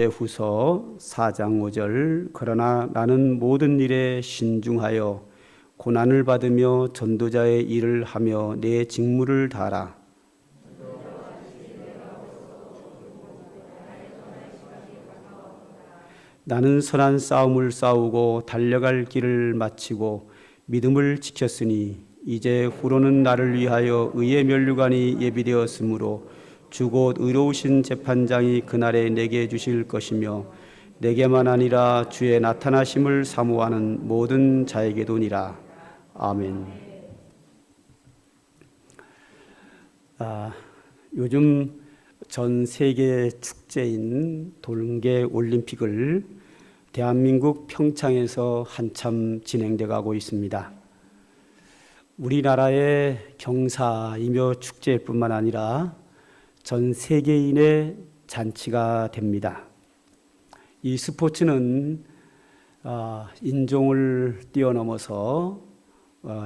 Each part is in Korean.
후서 4장 5절 그러나 나는 모든 일에 신중하여 고난을 받으며 전도자의 일을 하며 내 직무를 다하라. 나는 선한 싸움을 싸우고 달려갈 길을 마치고 믿음을 지켰으니 이제 후로는 나를 위하여 의의 면류관이 예비되었으므로 주 곧 의로우신 재판장이 그날에 내게 주실 것이며 내게만 아니라 주의 나타나심을 사모하는 모든 자에게도니라. 아멘. 요즘 전 세계 축제인 동계 올림픽을 대한민국 평창에서 한참 진행돼 가고 있습니다. 우리나라의 경사이며 축제뿐만 아니라 전 세계인의 잔치가 됩니다. 이 스포츠는 인종을 뛰어넘어서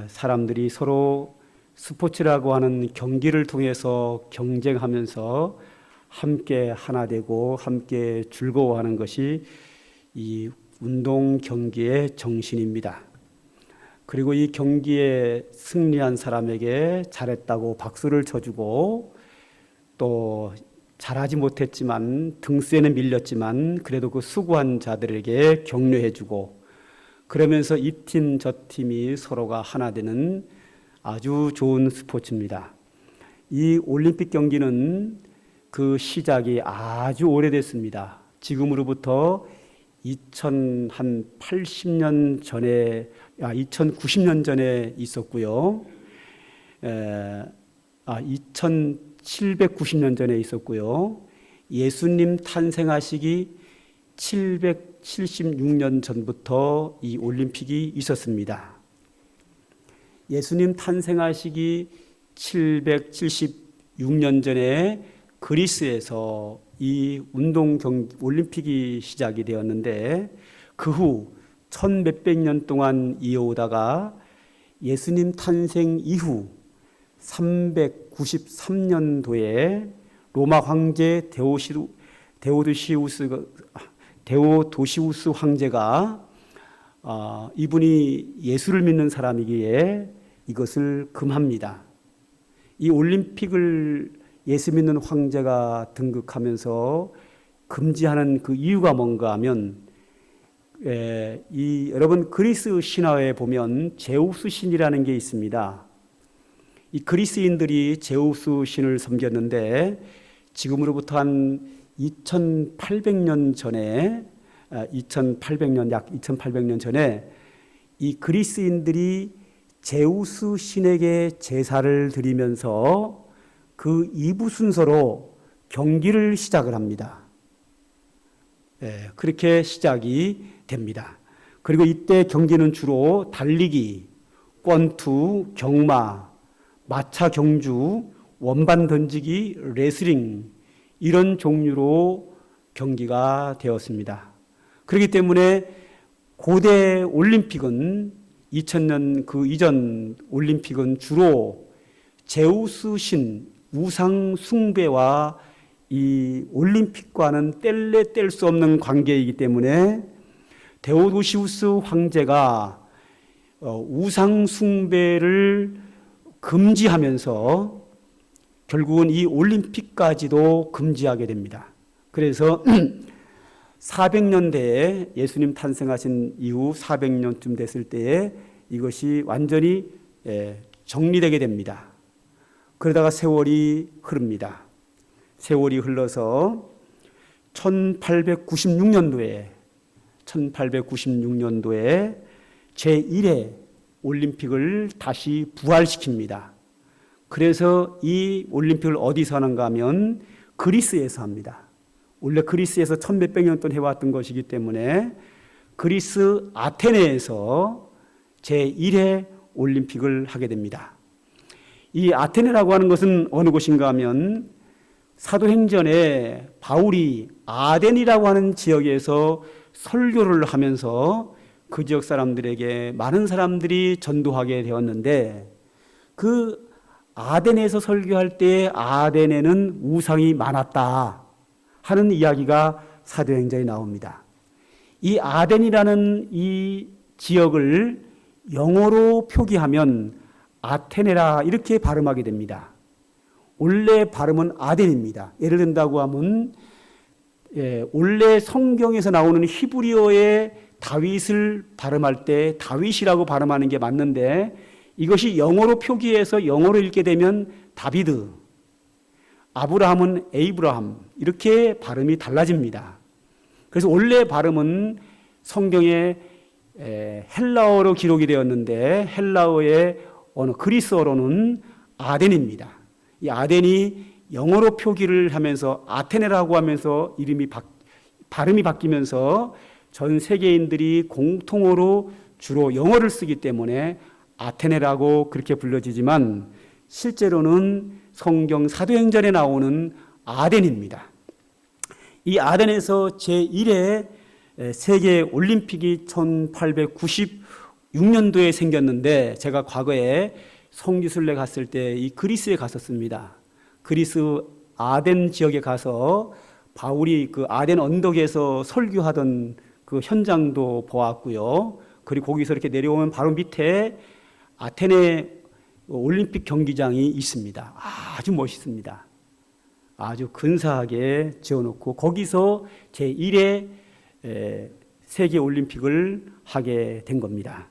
사람들이 서로 스포츠라고 하는 경기를 통해서 경쟁하면서 함께 하나 되고 함께 즐거워하는 것이 이 운동 경기의 정신입니다. 그리고 이 경기에 승리한 사람에게 잘했다고 박수를 쳐주고 또 잘하지 못했지만 등수에는 밀렸지만 그래도 그 수고한 자들에게 격려해주고 그러면서 이 팀 저 팀이 서로가 하나 되는 아주 좋은 스포츠입니다. 이 올림픽 경기는 그 시작이 아주 오래됐습니다. 지금으로부터 2080년 전에 2090년 전에 있었고요. 2790년 전에 있었고요. 예수님 탄생하시기 776년 전부터 이 올림픽이 있었습니다. 예수님 탄생하시기 776년 전에 그리스에서 이 올림픽이 시작이 되었는데 그 후 1000몇백 년 동안 이어오다가 예수님 탄생 이후 393년도에 로마 황제 데오도시우스 황제가 이분이 예수를 믿는 사람이기에 이것을 금합니다. 이 올림픽을 예수 믿는 황제가 등극하면서 금지하는 그 이유가 뭔가 하면 여러분 그리스 신화에 보면 제우스 신이라는 게 있습니다. 이 그리스인들이 제우스 신을 섬겼는데 지금으로부터 한 2800년 전에 약 2800년 전에 이 그리스인들이 제우스 신에게 제사를 드리면서 그 2부 순서로 경기를 시작을 합니다. 그렇게 시작이 됩니다. 그리고 이때 경기는 주로 달리기, 권투, 경마, 마차 경주, 원반 던지기, 레슬링 이런 종류로 경기가 되었습니다. 그렇기 때문에 고대 올림픽은 2000년 그 이전 올림픽은 주로 제우스 신 우상 숭배와 이 올림픽과는 뗄래 뗄 수 없는 관계이기 때문에 데오도시우스 황제가 우상 숭배를 금지하면서 결국은 이 올림픽까지도 금지하게 됩니다. 그래서 400년대에 예수님 탄생하신 이후 400년쯤 됐을 때에 이것이 완전히 정리되게 됩니다. 그러다가 세월이 흐릅니다. 세월이 흘러서 1896년도에 제1회 올림픽을 다시 부활시킵니다. 그래서 이 올림픽을 어디서 하는가 하면 그리스에서 합니다. 원래 그리스에서 1000몇백 년 동안 해왔던 것이기 때문에 그리스 아테네에서 제1회 올림픽을 하게 됩니다. 이 아테네라고 하는 것은 어느 곳인가 하면 사도행전에 바울이 아덴이라고 하는 지역에서 설교를 하면서 그 지역 사람들에게 많은 사람들이 전도하게 되었는데 그 아덴에서 설교할 때 아덴에는 우상이 많았다 하는 이야기가 사도행전에 나옵니다. 이 아덴이라는 이 지역을 영어로 표기하면 아테네라 이렇게 발음하게 됩니다. 원래 발음은 아덴입니다. 예를 든다고 하면 원래 성경에서 나오는 히브리어의 다윗을 발음할 때 다윗이라고 발음하는 게 맞는데 이것이 영어로 표기해서 영어로 읽게 되면 다비드, 아브라함은 에이브라함 이렇게 발음이 달라집니다. 그래서 원래 발음은 성경에 헬라어로 기록이 되었는데 헬라어의 언어 그리스어로는 아덴입니다. 이 아덴이 영어로 표기를 하면서 아테네라고 하면서 발음이 바뀌면서 전 세계인들이 공통어로 주로 영어를 쓰기 때문에 아테네라고 그렇게 불려지지만 실제로는 성경 사도행전에 나오는 아덴입니다. 이 아덴에서 제1회 세계 올림픽이 1896년도에 생겼는데 제가 과거에 성지순례 갔을 때 이 그리스에 갔었습니다. 그리스 아덴 지역에 가서 바울이 그 아덴 언덕에서 설교하던 그 현장도 보았고요. 그리고 거기서 이렇게 내려오면 바로 밑에 아테네 올림픽 경기장이 있습니다. 아주 멋있습니다. 아주 근사하게 지어놓고 거기서 제1회 세계 올림픽을 하게 된 겁니다.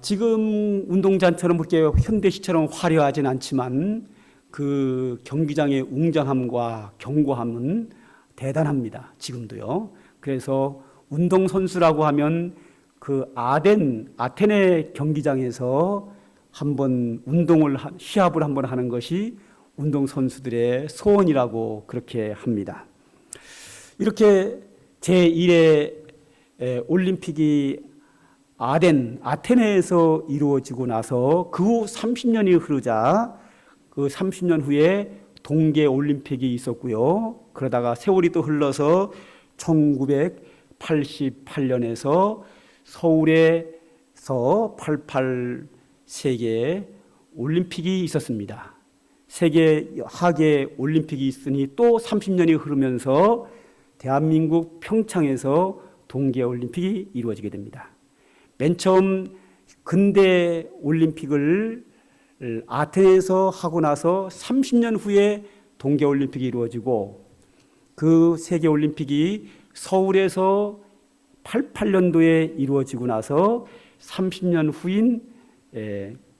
지금 운동장처럼 그렇게 현대시처럼 화려하진 않지만 그 경기장의 웅장함과 견고함은 대단합니다. 지금도요. 그래서 운동선수라고 하면 그 아테네 경기장에서 한번 시합을 한번 하는 것이 운동선수들의 소원이라고 그렇게 합니다. 이렇게 제1회 올림픽이 아테네에서 이루어지고 나서 그 후 30년이 흐르자 그 30년 후에 동계 올림픽이 있었고요. 그러다가 세월이 또 흘러서 1988년에서 서울에서 88 세계 올림픽이 있었습니다. 세계 하계 올림픽이 있으니 또 30년이 흐르면서 대한민국 평창에서 동계 올림픽이 이루어지게 됩니다. 맨 처음 근대 올림픽을 아테네에서 하고 나서 30년 후에 동계 올림픽이 이루어지고 그 세계 올림픽이 서울에서 88년도에 이루어지고 나서 30년 후인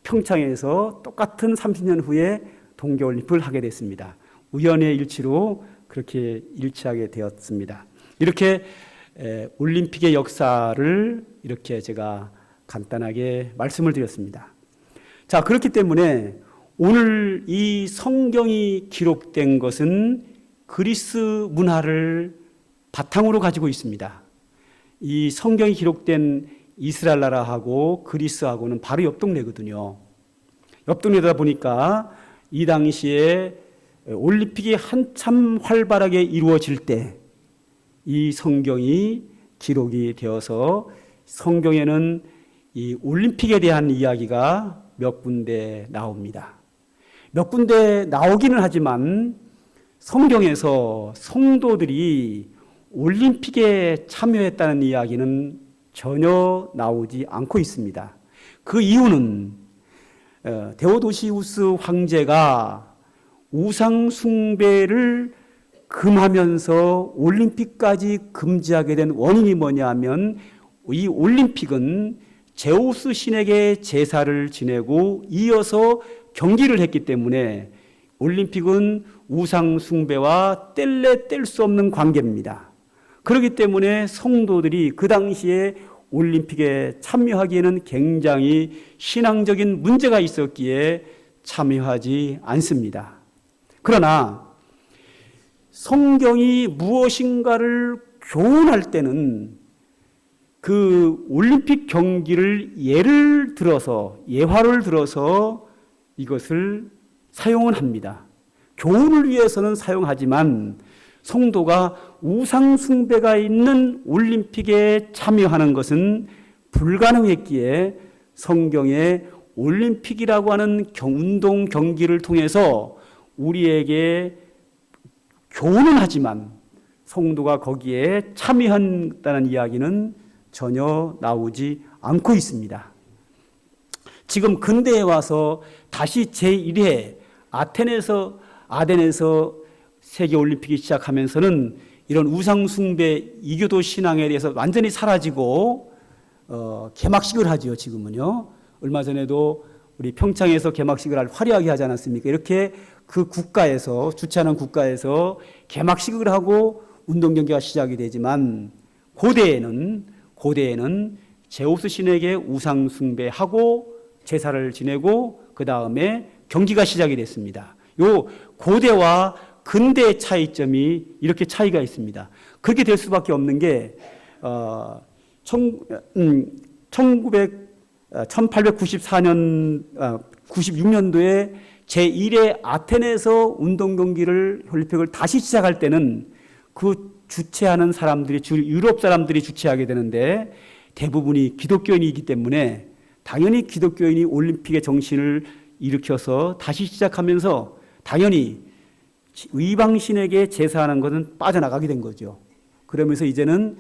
평창에서 똑같은 30년 후에 동계 올림픽을 하게 됐습니다. 우연의 일치로 그렇게 일치하게 되었습니다. 이렇게 올림픽의 역사를 이렇게 제가 간단하게 말씀을 드렸습니다. 자, 그렇기 때문에 오늘 이 성경이 기록된 것은 그리스 문화를 바탕으로 가지고 있습니다. 이 성경이 기록된 이스라엘 나라하고 그리스하고는 바로 옆 동네거든요. 옆 동네다 보니까 이 당시에 올림픽이 한참 활발하게 이루어질 때 이 성경이 기록이 되어서 성경에는 이 올림픽에 대한 이야기가 몇 군데 나옵니다. 몇 군데 나오기는 하지만 성경에서 성도들이 올림픽에 참여했다는 이야기는 전혀 나오지 않고 있습니다. 그 이유는 데오도시우스 황제가 우상 숭배를 금하면서 올림픽까지 금지하게 된 원인이 뭐냐 하면 이 올림픽은 제우스 신에게 제사를 지내고 이어서 경기를 했기 때문에 올림픽은 우상 숭배와 뗄래 뗄 수 없는 관계입니다. 그렇기 때문에 성도들이 그 당시에 올림픽에 참여하기에는 굉장히 신앙적인 문제가 있었기에 참여하지 않습니다. 그러나 성경이 무엇인가를 교훈할 때는 그 올림픽 경기를 예화를 들어서 이것을 사용은 합니다. 교훈을 위해서는 사용하지만 성도가 우상 숭배가 있는 올림픽에 참여하는 것은 불가능했기에 성경의 올림픽이라고 하는 운동 경기를 통해서 우리에게 교훈은 하지만 성도가 거기에 참여한다는 이야기는 전혀 나오지 않고 있습니다. 지금 근대에 와서 다시 제1회 아덴에서 세계올림픽이 시작하면서는 이런 우상숭배, 이교도 신앙에 대해서 완전히 사라지고 개막식을 하지요. 지금은요. 얼마 전에도 우리 평창에서 개막식을 화려하게 하지 않았습니까? 이렇게 그 국가에서, 주최하는 국가에서 개막식을 하고 운동 경기가 시작이 되지만 고대에는 제우스 신에게 우상 숭배하고 제사를 지내고 그 다음에 경기가 시작이 됐습니다. 요 고대와 근대의 차이점이 이렇게 차이가 있습니다. 그렇게 될 수밖에 없는 게 1894년 96년도에 제1회 아테네에서 운동 경기를 올림픽을 다시 시작할 때는 그 주최하는 사람들이 유럽 사람들이 주최하게 되는데 대부분이 기독교인이기 때문에 당연히 기독교인이 올림픽의 정신을 일으켜서 다시 시작하면서 당연히 이방신에게 제사하는 것은 빠져나가게 된 거죠. 그러면서 이제는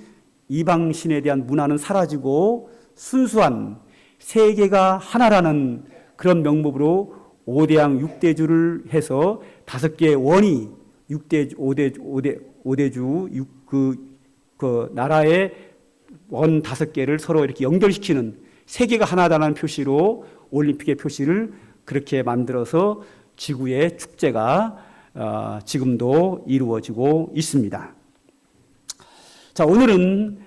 이방신에 대한 문화는 사라지고 순수한 세계가 하나라는 그런 명목으로 5대양 6대주를 해서 5개의 원이 5대주 그 나라의 원 5개를 서로 이렇게 연결시키는 세계가 하나다라는 표시로 올림픽의 표시를 그렇게 만들어서 지구의 축제가 지금도 이루어지고 있습니다. 자, 오늘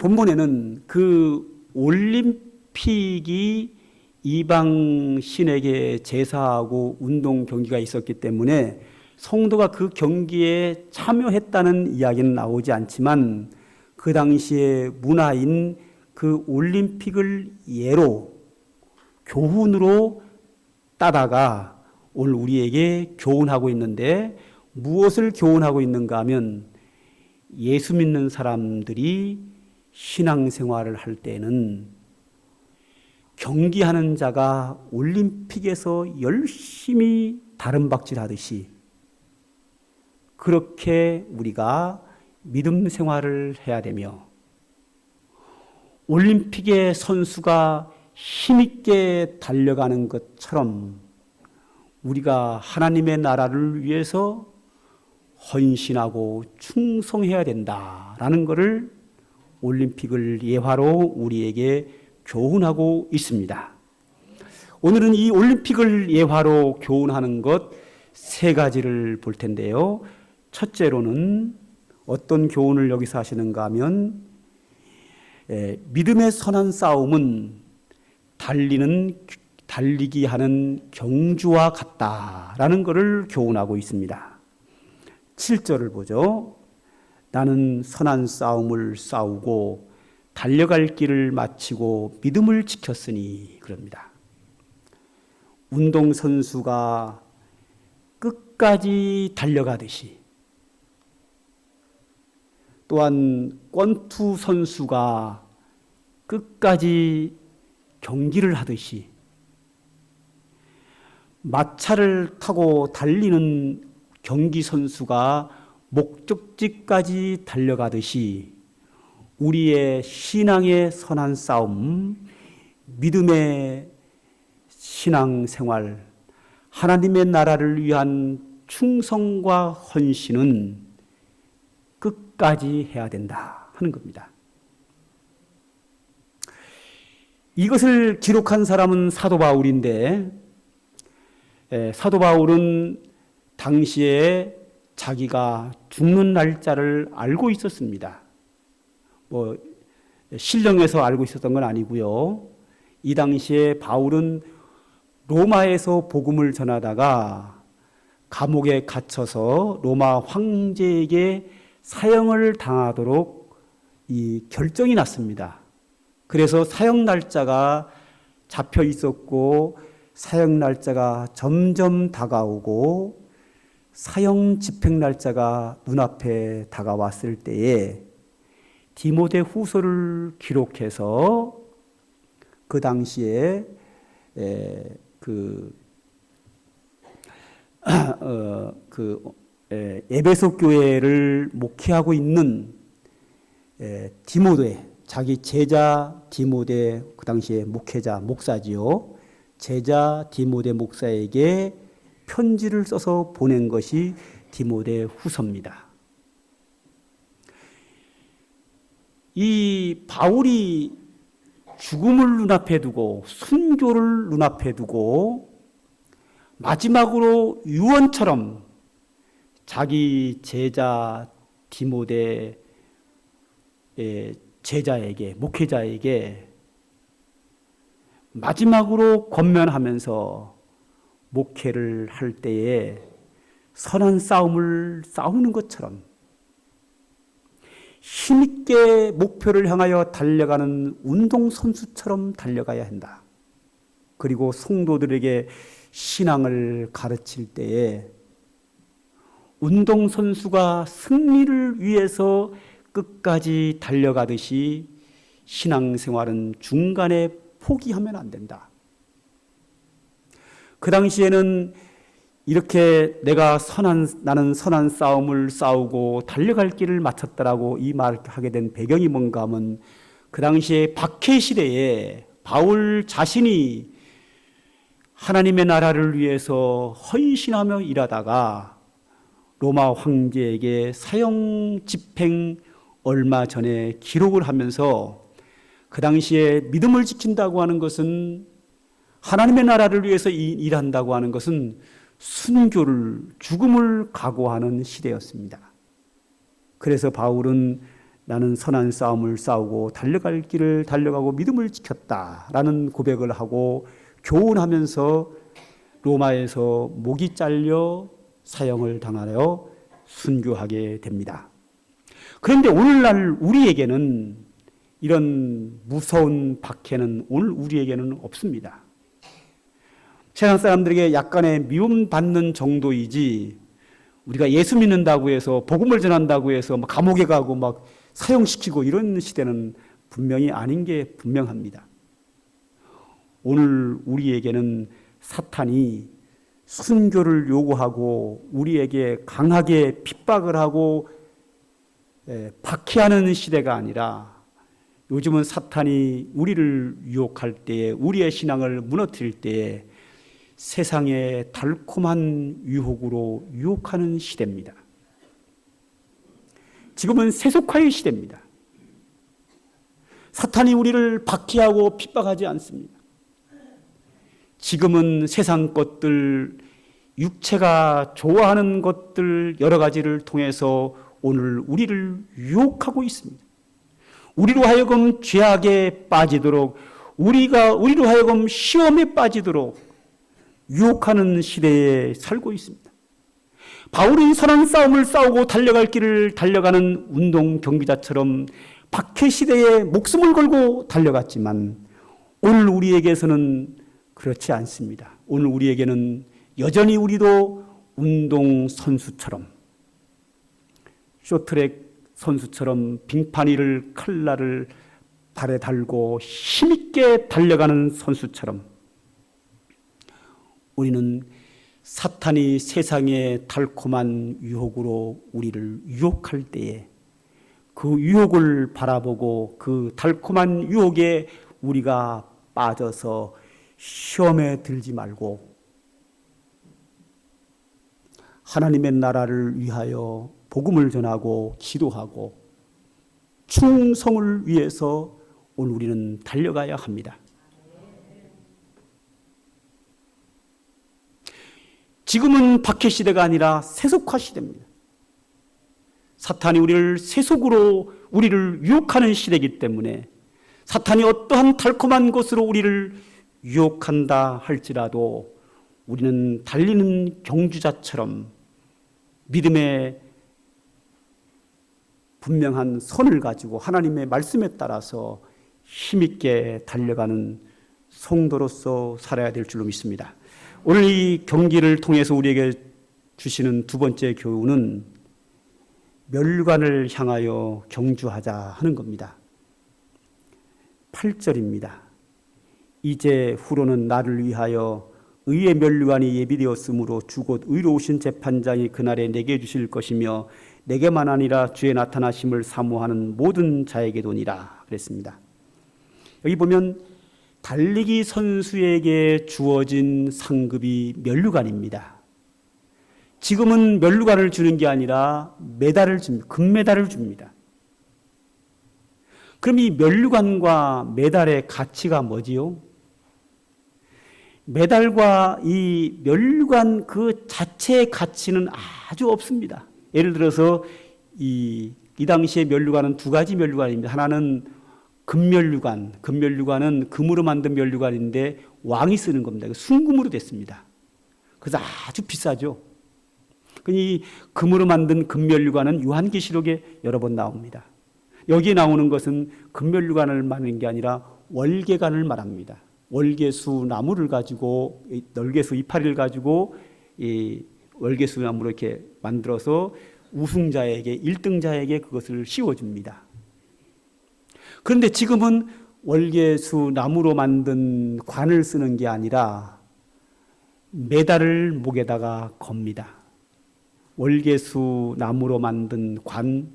본문에는 그 올림픽이 이방 신에게 제사하고 운동 경기가 있었기 때문에 성도가 그 경기에 참여했다는 이야기는 나오지 않지만 그 당시의 문화인 그 올림픽을 예로 교훈으로 따다가 오늘 우리에게 교훈하고 있는데 무엇을 교훈하고 있는가 하면 예수 믿는 사람들이 신앙생활을 할 때는 경기하는 자가 올림픽에서 열심히 다름박질하듯이 그렇게 우리가 믿음 생활을 해야 되며 올림픽의 선수가 힘있게 달려가는 것처럼 우리가 하나님의 나라를 위해서 헌신하고 충성해야 된다라는 것을 올림픽을 예화로 우리에게 교훈하고 있습니다. 오늘은 이 올림픽을 예화로 교훈하는 것 3가지를 볼 텐데요. 첫째로는 어떤 교훈을 여기서 하시는가 하면 믿음의 선한 싸움은 달리기 하는 경주와 같다라는 것을 교훈하고 있습니다. 7절을 보죠. 나는 선한 싸움을 싸우고 달려갈 길을 마치고 믿음을 지켰으니 그럽니다. 운동선수가 끝까지 달려가듯이 또한 권투 선수가 끝까지 경기를 하듯이 마차를 타고 달리는 경기 선수가 목적지까지 달려가듯이 우리의 신앙의 선한 싸움, 믿음의 신앙생활, 하나님의 나라를 위한 충성과 헌신은 끝까지 해야 된다 하는 겁니다. 이것을 기록한 사람은 사도 바울인데 사도 바울은 당시에 자기가 죽는 날짜를 알고 있었습니다. 신령에서 알고 있었던 건 아니고요. 이 당시에 바울은 로마에서 복음을 전하다가 감옥에 갇혀서 로마 황제에게 사형을 당하도록 이 결정이 났습니다. 그래서 사형 날짜가 잡혀 있었고 사형 날짜가 점점 다가오고 사형 집행 날짜가 눈앞에 다가왔을 때에 디모데 후서를 기록해서 그 당시에 에베소 교회를 목회하고 있는 디모데, 자기 제자 디모데, 그 당시에 목회자, 목사지요. 제자 디모데 목사에게 편지를 써서 보낸 것이 디모데 후서입니다. 이 바울이 죽음을 눈앞에 두고 순교를 눈앞에 두고 마지막으로 유언처럼 자기 제자 디모데 제자에게, 목회자에게 마지막으로 권면하면서 목회를 할 때에 선한 싸움을 싸우는 것처럼 힘있게 목표를 향하여 달려가는 운동선수처럼 달려가야 한다. 그리고 성도들에게 신앙을 가르칠 때에 운동선수가 승리를 위해서 끝까지 달려가듯이 신앙생활은 중간에 포기하면 안 된다. 그 당시에는 이렇게 나는 선한 싸움을 싸우고 달려갈 길을 마쳤다라고 이 말을 하게 된 배경이 뭔가 하면 그 당시에 박해 시대에 바울 자신이 하나님의 나라를 위해서 헌신하며 일하다가 로마 황제에게 사형 집행 얼마 전에 기록을 하면서 그 당시에 믿음을 지킨다고 하는 것은 하나님의 나라를 위해서 일한다고 하는 것은 순교를, 죽음을 각오하는 시대였습니다. 그래서 바울은 나는 선한 싸움을 싸우고 달려갈 길을 달려가고 믿음을 지켰다라는 고백을 하고 교훈하면서 로마에서 목이 잘려 사형을 당하여 순교하게 됩니다. 그런데 오늘날 우리에게는 이런 무서운 박해는 오늘 우리에게는 없습니다. 세상 사람들에게 약간의 미움받는 정도이지 우리가 예수 믿는다고 해서 복음을 전한다고 해서 막 감옥에 가고 막 사형시키고 이런 시대는 분명히 아닌 게 분명합니다. 오늘 우리에게는 사탄이 순교를 요구하고 우리에게 강하게 핍박을 하고 박해하는 시대가 아니라 요즘은 사탄이 우리를 유혹할 때에 우리의 신앙을 무너뜨릴 때에 세상의 달콤한 유혹으로 유혹하는 시대입니다. 지금은 세속화의 시대입니다. 사탄이 우리를 박해하고 핍박하지 않습니다. 지금은 세상 것들, 육체가 좋아하는 것들 여러 가지를 통해서 오늘 우리를 유혹하고 있습니다. 우리로 하여금 죄악에 빠지도록, 우리로 하여금 시험에 빠지도록 유혹하는 시대에 살고 있습니다. 바울이 선한 싸움을 싸우고 달려갈 길을 달려가는 운동 경기자처럼 박해 시대에 목숨을 걸고 달려갔지만 오늘 우리에게서는 그렇지 않습니다. 오늘 우리에게는 여전히 우리도 운동 선수처럼 쇼트트랙 선수처럼 빙판 위를 칼날을 발에 달고 힘있게 달려가는 선수처럼 우리는 사탄이 세상의 달콤한 유혹으로 우리를 유혹할 때에 그 유혹을 바라보고 그 달콤한 유혹에 우리가 빠져서 시험에 들지 말고 하나님의 나라를 위하여 복음을 전하고 기도하고 충성을 위해서 오늘 우리는 달려가야 합니다. 지금은 박해 시대가 아니라 세속화 시대입니다. 사탄이 우리를 세속으로 우리를 유혹하는 시대이기 때문에 사탄이 어떠한 달콤한 것으로 우리를 유혹한다 할지라도 우리는 달리는 경주자처럼 믿음의 분명한 선을 가지고 하나님의 말씀에 따라서 힘있게 달려가는 성도로서 살아야 될 줄로 믿습니다. 오늘 이 경기를 통해서 우리에게 주시는 두 번째 교훈은 멸관을 향하여 경주하자 하는 겁니다. 8절입니다. 이제 후로는 나를 위하여 의의 면류관이 예비되었으므로 주 곧 의로우신 재판장이 그날에 내게 주실 것이며 내게만 아니라 주의 나타나심을 사모하는 모든 자에게도니라 그랬습니다. 여기 보면 달리기 선수에게 주어진 상급이 면류관입니다. 지금은 면류관을 주는 게 아니라 메달을 줍니다. 금메달을 줍니다. 그럼 이 면류관과 메달의 가치가 뭐지요? 메달과 이 면류관 그 자체의 가치는 아주 없습니다. 예를 들어서 이 당시의 면류관은 두 가지 면류관입니다. 하나는 금면류관, 금면류관은 금으로 만든 면류관인데 왕이 쓰는 겁니다. 순금으로 됐습니다. 그래서 아주 비싸죠. 이 금으로 만든 금면류관은 요한계시록에 여러 번 나옵니다. 여기에 나오는 것은 금면류관을 말하는 게 아니라 월계관을 말합니다. 월계수 나무를 가지고 널계수 이파리를 가지고 이 월계수 나무로 이렇게 만들어서 우승자에게 1등자에게 그것을 씌워줍니다. 그런데 지금은 월계수 나무로 만든 관을 쓰는 게 아니라 메달을 목에다가 겁니다. 월계수 나무로 만든 관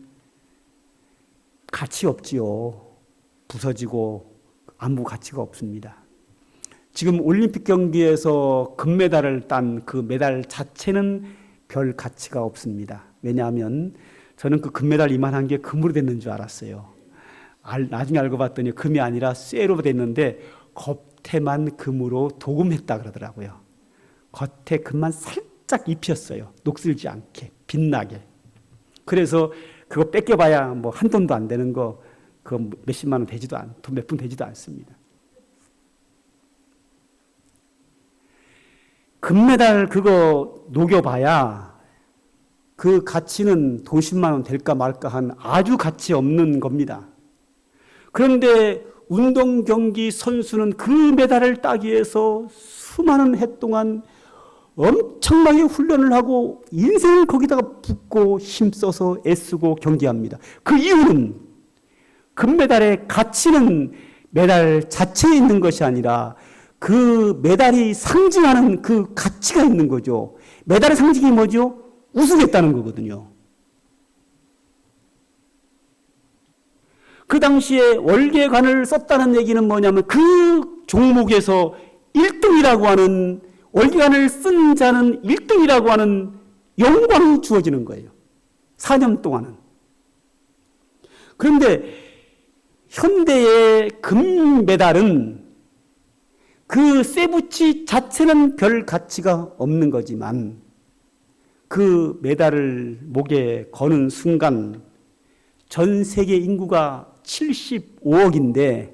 가치 없지요. 부서지고 아무 가치가 없습니다. 지금 올림픽 경기에서 금메달을 딴 그 메달 자체는 별 가치가 없습니다. 왜냐하면 저는 그 금메달 이만한 게 금으로 됐는 줄 알았어요. 나중에 알고 봤더니 금이 아니라 쇠로 됐는데 겉에만 금으로 도금했다 그러더라고요. 겉에 금만 살짝 입혔어요. 녹슬지 않게 빛나게. 그래서 그거 뺏겨봐야 뭐 한 돈도 안 되는 거 그거 몇십만 원 되지도 돈 몇 푼 되지도 않습니다. 금메달 그거 녹여봐야 그 가치는 돈 10만 원 될까 말까 한 아주 가치 없는 겁니다. 그런데 운동 경기 선수는 그 메달을 따기 위해서 수많은 해 동안 엄청나게 훈련을 하고 인생을 거기다가 붓고 힘써서 애쓰고 경기합니다. 그 이유는 금메달의 가치는 메달 자체에 있는 것이 아니라 그 메달이 상징하는 그 가치가 있는 거죠. 메달의 상징이 뭐죠? 우승했다는 거거든요. 그 당시에 월계관을 썼다는 얘기는 뭐냐면 그 종목에서 1등이라고 하는 월계관을 쓴 자는 1등이라고 하는 영광이 주어지는 거예요. 4년 동안은. 그런데 현대의 금메달은 그 쇠붙이 자체는 별 가치가 없는 거지만 그 메달을 목에 거는 순간 전 세계 인구가 75억인데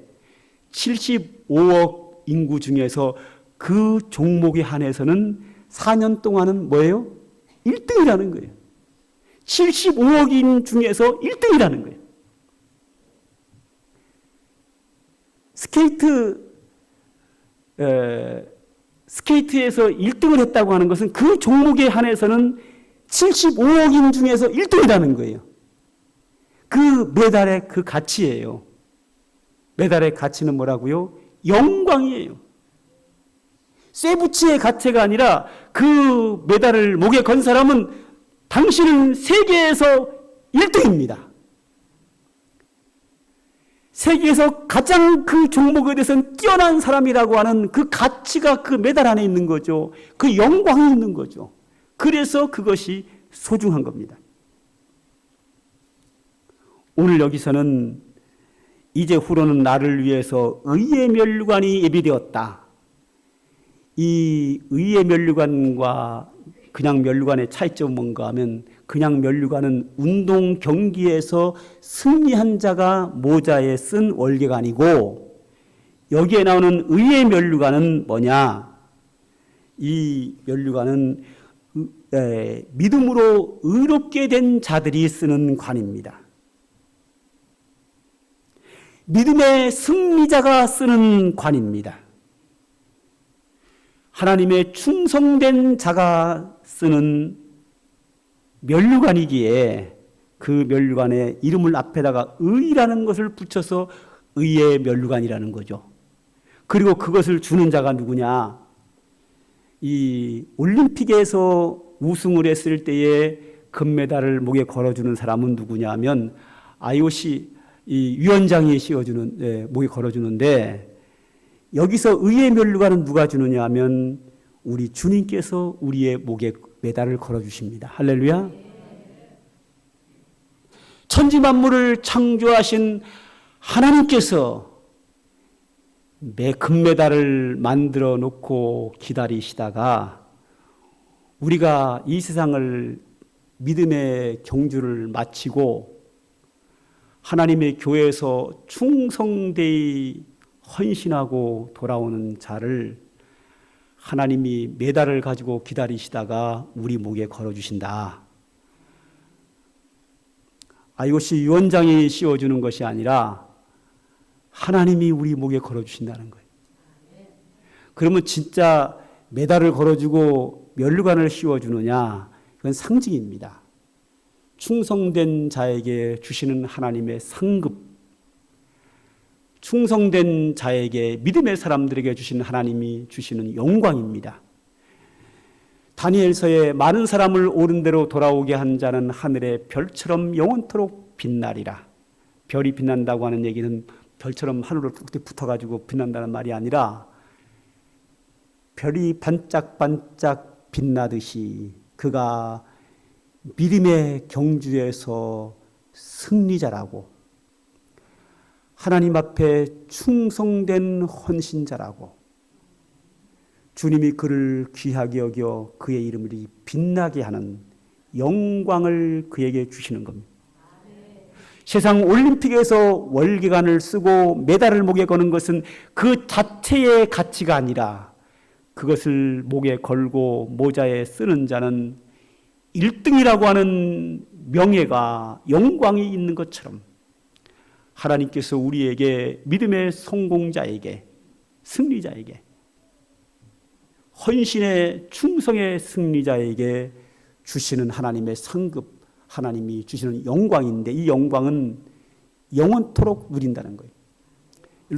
75억 인구 중에서 그 종목에 한해서는 4년 동안은 뭐예요? 1등이라는 거예요. 75억인 중에서 1등이라는 거예요. 스케이트에서 1등을 했다고 하는 것은 그 종목에 한해서는 75억인 중에서 1등이라는 거예요. 그 메달의 그 가치예요. 메달의 가치는 뭐라고요? 영광이에요. 쇠붙이의 가치가 아니라 그 메달을 목에 건 사람은 당신은 세계에서 1등입니다. 세계에서 가장 그 종목에 대해서는 뛰어난 사람이라고 하는 그 가치가 그 메달 안에 있는 거죠. 그 영광이 있는 거죠. 그래서 그것이 소중한 겁니다. 오늘 여기서는 이제 후로는 나를 위해서 의의 면류관이 예비되었다. 이 의의 면류관과 그냥 면류관의 차이점은 뭔가 하면 그냥 면류관은 운동 경기에서 승리한 자가 모자에 쓴 월계관이고 여기에 나오는 의의 면류관은 뭐냐? 이 면류관은 믿음으로 의롭게 된 자들이 쓰는 관입니다. 믿음의 승리자가 쓰는 관입니다. 하나님의 충성된 자가 쓰는 면류관이기에 그 면류관에 이름을 앞에다가 의라는 것을 붙여서 의의 면류관이라는 거죠. 그리고 그것을 주는 자가 누구냐? 이 올림픽에서 우승을 했을 때에 금메달을 목에 걸어주는 사람은 누구냐면 IOC 이 위원장이 씌워주는 목에 걸어주는데, 여기서 의의 면류관은 누가 주느냐 하면 우리 주님께서 우리의 목에 메달을 걸어주십니다. 할렐루야. 천지 만물을 창조하신 하나님께서 매 금메달을 만들어 놓고 기다리시다가 우리가 이 세상을 믿음의 경주를 마치고 하나님의 교회에서 충성되이 헌신하고 돌아오는 자를 하나님이 메달을 가지고 기다리시다가 우리 목에 걸어주신다. IOC 위원장이 씌워주는 것이 아니라 하나님이 우리 목에 걸어주신다는 거예요. 그러면 진짜 메달을 걸어주고 면류관을 씌워주느냐? 그건 상징입니다. 충성된 자에게 주시는 하나님의 상급, 충성된 자에게 믿음의 사람들에게 주시는 하나님이 주시는 영광입니다. 다니엘서에 많은 사람을 옳은 대로 돌아오게 한 자는 하늘의 별처럼 영원토록 빛나리라. 별이 빛난다고 하는 얘기는 별처럼 하늘로 뚝뚝 붙어가지고 빛난다는 말이 아니라 별이 반짝반짝 빛나듯이 그가 믿음의 경주에서 승리자라고, 하나님 앞에 충성된 헌신자라고, 주님이 그를 귀하게 여겨 그의 이름을 빛나게 하는 영광을 그에게 주시는 겁니다. 세상 올림픽에서 월계관을 쓰고 메달을 목에 거는 것은 그 자체의 가치가 아니라 그것을 목에 걸고 모자에 쓰는 자는 1등이라고 하는 명예가, 영광이 있는 것처럼 하나님께서 우리에게, 믿음의 성공자에게, 승리자에게, 헌신의 충성의 승리자에게 주시는 하나님의 상급, 하나님이 주시는 영광인데, 이 영광은 영원토록 누린다는 거예요.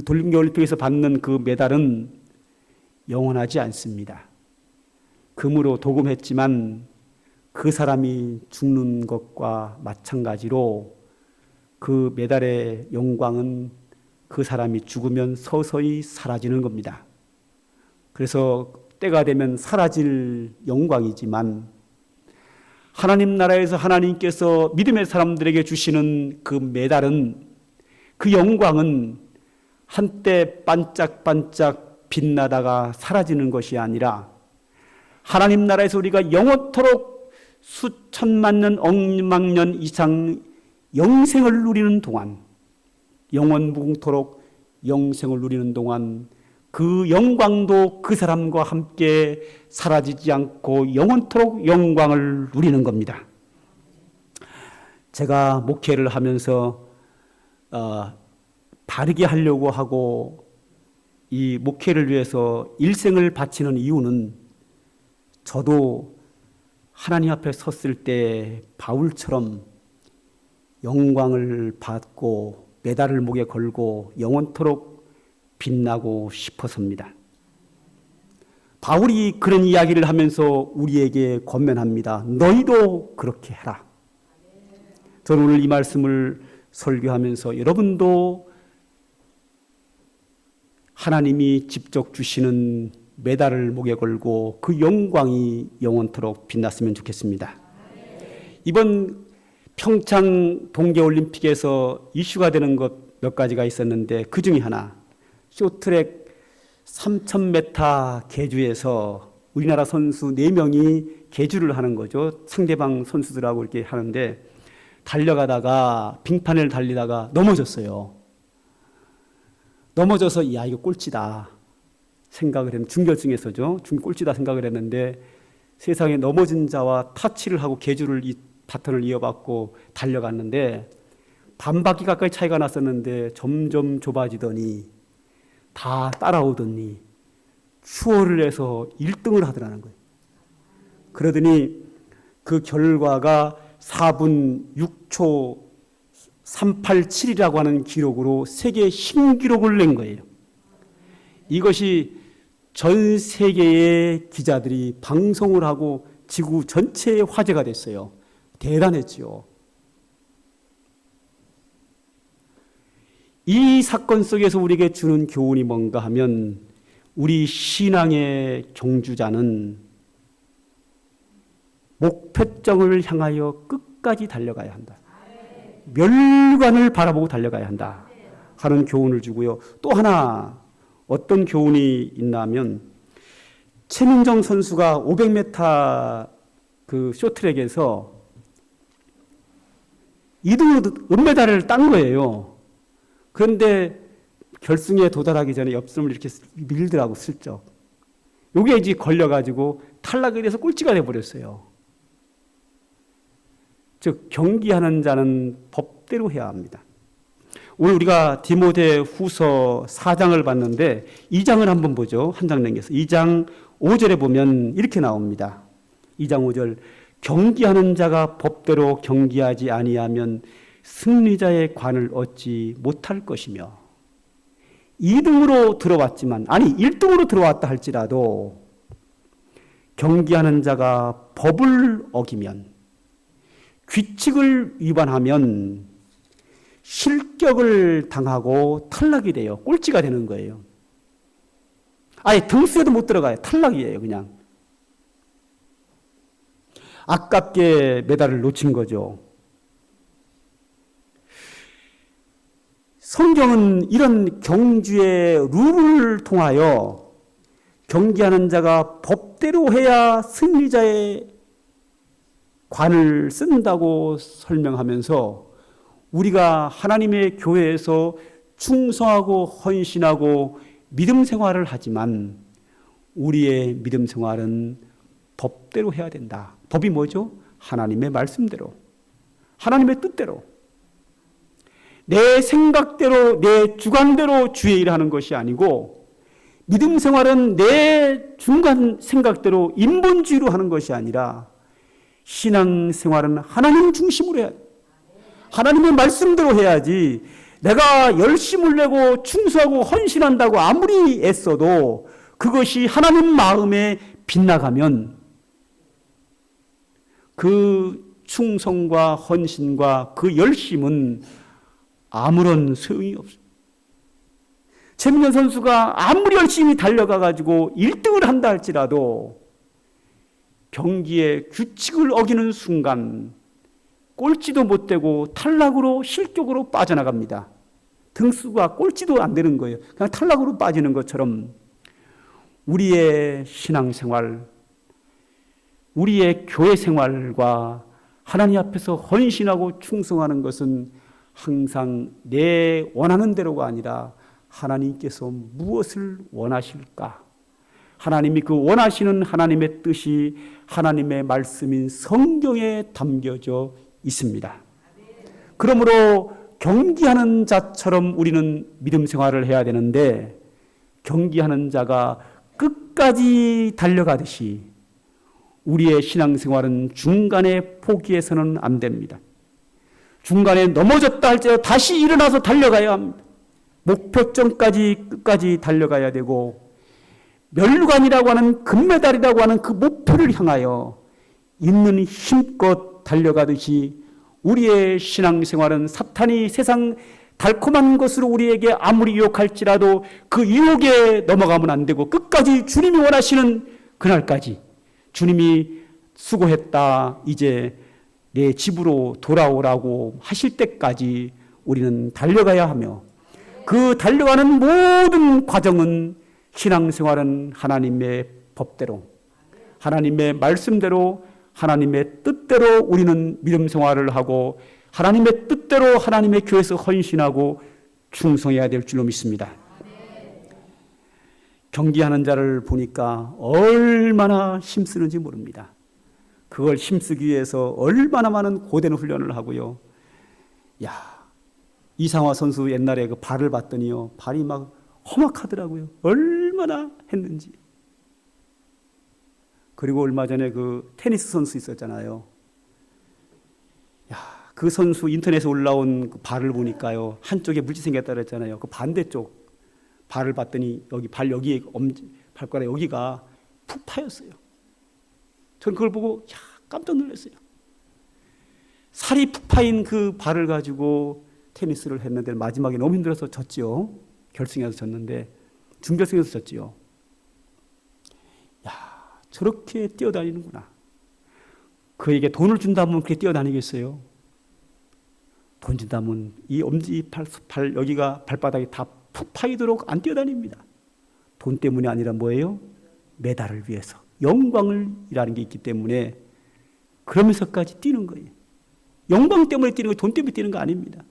돌림교 올림픽에서 받는 그 메달은 영원하지 않습니다. 금으로 도금했지만 그 사람이 죽는 것과 마찬가지로 그 메달의 영광은 그 사람이 죽으면 서서히 사라지는 겁니다. 그래서 때가 되면 사라질 영광이지만 하나님 나라에서 하나님께서 믿음의 사람들에게 주시는 그 메달은, 그 영광은 한때 반짝반짝 빛나다가 사라지는 것이 아니라 하나님 나라에서 우리가 영원토록 수천만 년, 억만 년 이상 영생을 누리는 동안, 영원무궁토록 영생을 누리는 동안 그 영광도 그 사람과 함께 사라지지 않고 영원토록 영광을 누리는 겁니다. 제가 목회를 하면서 바르게 하려고 하고 이 목회를 위해서 일생을 바치는 이유는, 저도 하나님 앞에 섰을 때 바울처럼 영광을 받고 메달을 목에 걸고 영원토록 빛나고 싶어서입니다. 바울이 그런 이야기를 하면서 우리에게 권면합니다. 너희도 그렇게 해라. 저는 오늘 이 말씀을 설교하면서 여러분도 하나님이 직접 주시는 메달을 목에 걸고 그 영광이 영원토록 빛났으면 좋겠습니다. 이번 평창 동계올림픽에서 이슈가 되는 것 몇 가지가 있었는데, 그 중에 하나, 쇼트랙 3000m 계주에서 우리나라 선수 4명이 계주를 하는 거죠. 상대방 선수들하고 이렇게 하는데, 달려가다가 빙판을 달리다가 넘어졌어요. 넘어져서 야, 이거 꼴찌다 생각을 했는데, 준결승에서죠. 꼴찌다 생각을 했는데, 세상에 넘어진 자와 타치를 하고 계주를 바톤을 이어받고 달려갔는데, 반바퀴 가까이 차이가 났었는데 점점 좁아지더니 다 따라오더니 추월을 해서 1등을 하더라는 거예요. 그러더니 그 결과가 4분 6초 387이라고 하는 기록으로 세계 신기록을 낸 거예요. 이것이 전 세계의 기자들이 방송을 하고 지구 전체에 화제가 됐어요. 대단했지요. 이 사건 속에서 우리에게 주는 교훈이 뭔가 하면 우리 신앙의 경주자는 목표점을 향하여 끝까지 달려가야 한다. 멸관을 바라보고 달려가야 한다 하는 교훈을 주고요. 또 하나 어떤 교훈이 있나 하면 최민정 선수가 500m 그 쇼트랙에서 2등으로 은메달을 딴 거예요. 그런데 결승에 도달하기 전에 옆섬을 이렇게 밀더라고 슬쩍. 요게 이제 걸려가지고 탈락이 돼서 꼴찌가 돼버렸어요. 즉 경기하는 자는 법대로 해야 합니다. 오늘 우리가 디모데 후서 4장을 봤는데 2장을 한번 보죠. 한 장 넘겨서 2장 5절에 보면 이렇게 나옵니다. 2장 5절 경기하는 자가 법대로 경기하지 아니하면 승리자의 관을 얻지 못할 것이며 2등으로 들어왔지만 1등으로 들어왔다 할지라도 경기하는 자가 법을 어기면 규칙을 위반하면 실격을 당하고 탈락이 돼요. 꼴찌가 되는 거예요. 아예 등수에도 못 들어가요. 탈락이에요. 그냥. 아깝게 메달을 놓친 거죠. 성경은 이런 경주의 룰을 통하여 경기하는 자가 법대로 해야 승리자의 관을 쓴다고 설명하면서 우리가 하나님의 교회에서 충성하고 헌신하고 믿음 생활을 하지만 우리의 믿음 생활은 법대로 해야 된다. 법이 뭐죠? 하나님의 말씀대로, 하나님의 뜻대로, 내 생각대로, 내 주관대로 주의 일을 하는 것이 아니고 믿음 생활은 내 중간 생각대로 인본주의로 하는 것이 아니라 신앙 생활은 하나님 중심으로 해야 돼. 하나님의 말씀대로 해야지 내가 열심을 내고 충성하고 헌신한다고 아무리 애써도 그것이 하나님 마음에 빗나가면 그 충성과 헌신과 그 열심은 아무런 소용이 없어요. 최민현 선수가 아무리 열심히 달려가가지고 1등을 한다 할지라도 경기의 규칙을 어기는 순간 꼴찌도 못 되고 탈락으로 실격으로 빠져나갑니다. 등수가 꼴찌도 안 되는 거예요. 그냥 탈락으로 빠지는 것처럼 우리의 신앙생활, 우리의 교회 생활과 하나님 앞에서 헌신하고 충성하는 것은 항상 내 원하는 대로가 아니라 하나님께서 무엇을 원하실까? 하나님이 그 원하시는 하나님의 뜻이 하나님의 말씀인 성경에 담겨져 있습니다. 그러므로 경기하는 자처럼 우리는 믿음 생활을 해야 되는데 경기하는 자가 끝까지 달려가듯이 우리의 신앙생활은 중간에 포기해서는 안 됩니다. 중간에 넘어졌다 할지라도 다시 일어나서 달려가야 합니다. 목표점까지 끝까지 달려가야 되고 멸관이라고 하는 금메달이라고 하는 그 목표를 향하여 있는 힘껏 달려가듯이 우리의 신앙생활은 사탄이 세상 달콤한 것으로 우리에게 아무리 유혹할지라도 그 유혹에 넘어가면 안 되고 끝까지 주님이 원하시는 그날까지 주님이 수고했다 이제 내 집으로 돌아오라고 하실 때까지 우리는 달려가야 하며 그 달려가는 모든 과정은 신앙생활은 하나님의 법대로 하나님의 말씀대로 하나님의 뜻대로 우리는 믿음 생활을 하고 하나님의 뜻대로 하나님의 교회에서 헌신하고 충성해야 될 줄로 믿습니다. 경기하는 자를 보니까 얼마나 힘쓰는지 모릅니다. 그걸 힘쓰기 위해서 얼마나 많은 고된 훈련을 하고요. 야, 이상화 선수 옛날에 그 발을 봤더니요. 발이 막 험악하더라고요. 얼마나 했는지. 그리고 얼마 전에 그 테니스 선수 있었잖아요. 야, 그 선수 인터넷에 올라온 그 발을 보니까요. 한쪽에 물집 생겼다 그랬잖아요. 그 반대쪽 발을 봤더니 여기 발 여기에 발가락 여기가 푹 파였어요. 저는 그걸 보고 깜짝 놀랐어요. 살이 푹 파인 그 발을 가지고 테니스를 했는데 마지막에 너무 힘들어서 졌지요. 결승에서 졌는데 준결승에서 졌지요. 야, 저렇게 뛰어다니는구나. 그에게 돈을 준다면 그렇게 뛰어다니겠어요? 돈 준다면 이 엄지 팔 여기가 발바닥이 다 푹 파이도록 안 뛰어다닙니다. 돈 때문이 아니라 뭐예요? 메달을 위해서 영광을이라는 게 있기 때문에 그러면서까지 뛰는 거예요. 영광 때문에 뛰는 거, 돈 때문에 뛰는 거 아닙니다.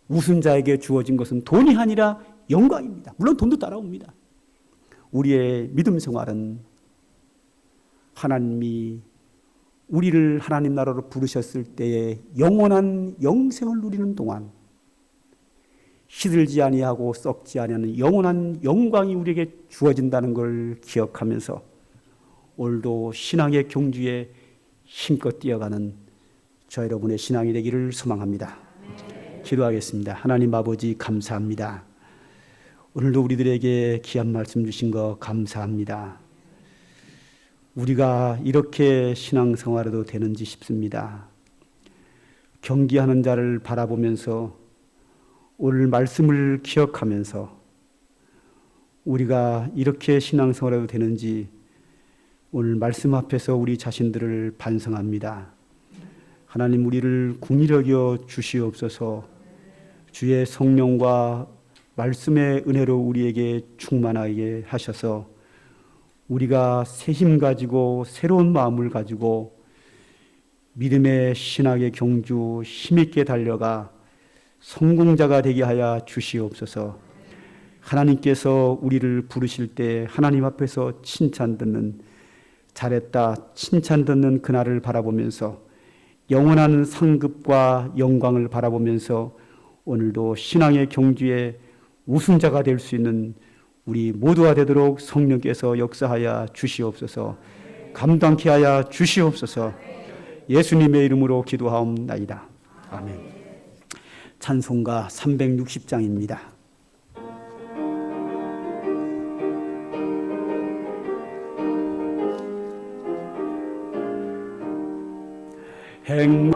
우승자에게 주어진 것은 돈이 아니라 영광입니다. 물론 돈도 따라옵니다. 우리의 믿음 생활은 하나님이 우리를 하나님 나라로 부르셨을 때에 영원한 영생을 누리는 동안 시들지 아니하고 썩지 아니하는 영원한 영광이 우리에게 주어진다는 걸 기억하면서 오늘도 신앙의 경주에 힘껏 뛰어가는 저 여러분의 신앙이 되기를 소망합니다. 기도하겠습니다. 하나님 아버지 감사합니다. 오늘도 우리들에게 귀한 말씀 주신 거 감사합니다. 우리가 이렇게 신앙생활해도 되는지 싶습니다. 경기하는 자를 바라보면서 오늘 말씀을 기억하면서 우리가 이렇게 신앙생활해도 되는지 오늘 말씀 앞에서 우리 자신들을 반성합니다. 하나님 우리를 긍휼히 여겨 주시옵소서. 주의 성령과 말씀의 은혜로 우리에게 충만하게 하셔서 우리가 새 힘 가지고 새로운 마음을 가지고 믿음의 신학의 경주 힘있게 달려가 성공자가 되게 하여 주시옵소서. 하나님께서 우리를 부르실 때 하나님 앞에서 칭찬 듣는 잘했다 칭찬 듣는 그날을 바라보면서 영원한 상급과 영광을 바라보면서 오늘도 신앙의 경주에 우승자가 될 수 있는 우리 모두가 되도록 성령께서 역사하여 주시옵소서. 감당케 하여 주시옵소서. 예수님의 이름으로 기도하옵나이다. 아멘. 찬송가 360장입니다. 행